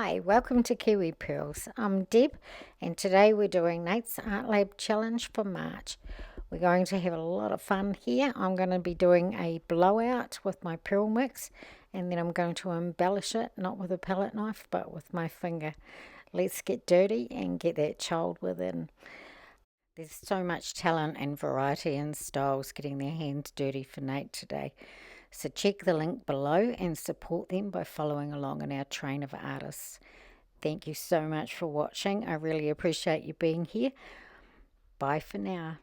Hi, welcome to Kiwi Pearls. I'm Deb, and today we're doing Nate's Art Lab Challenge for March. We're going to have a lot of fun here. I'm going to be doing a blowout with my pearl mix, and then I'm going to embellish it, not with a palette knife, but with my finger. Let's get dirty and get that child within. There's so much talent and variety in styles getting their hands dirty for Nate today. So check the link below and support them by following along in our train of artists. Thank you so much for watching. I really appreciate you being here. Bye for now.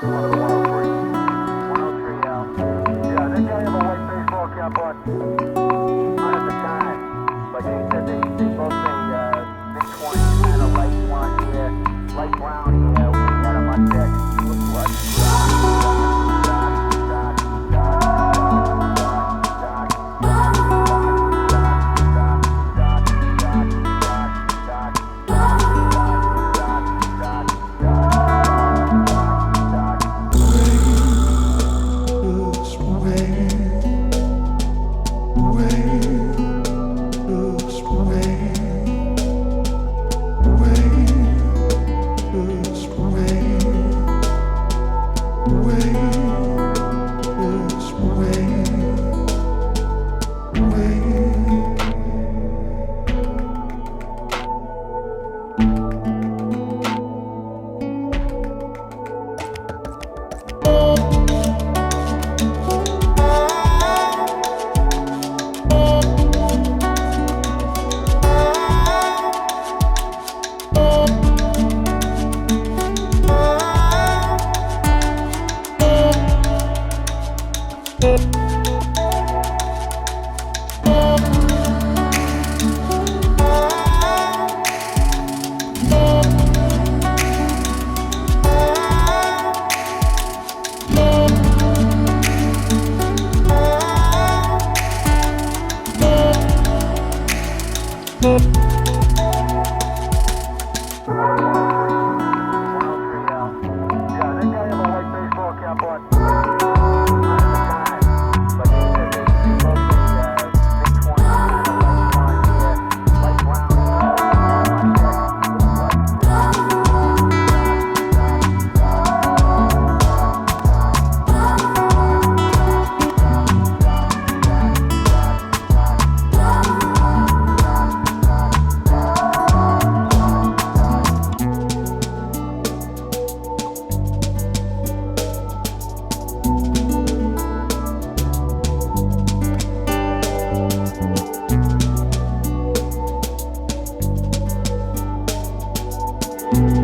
Yeah, they have a white baseball cap on at the time, but they said they both say mid-20s, kind of light blonde hair, light brown hair. We had them on deck. Looked like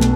you.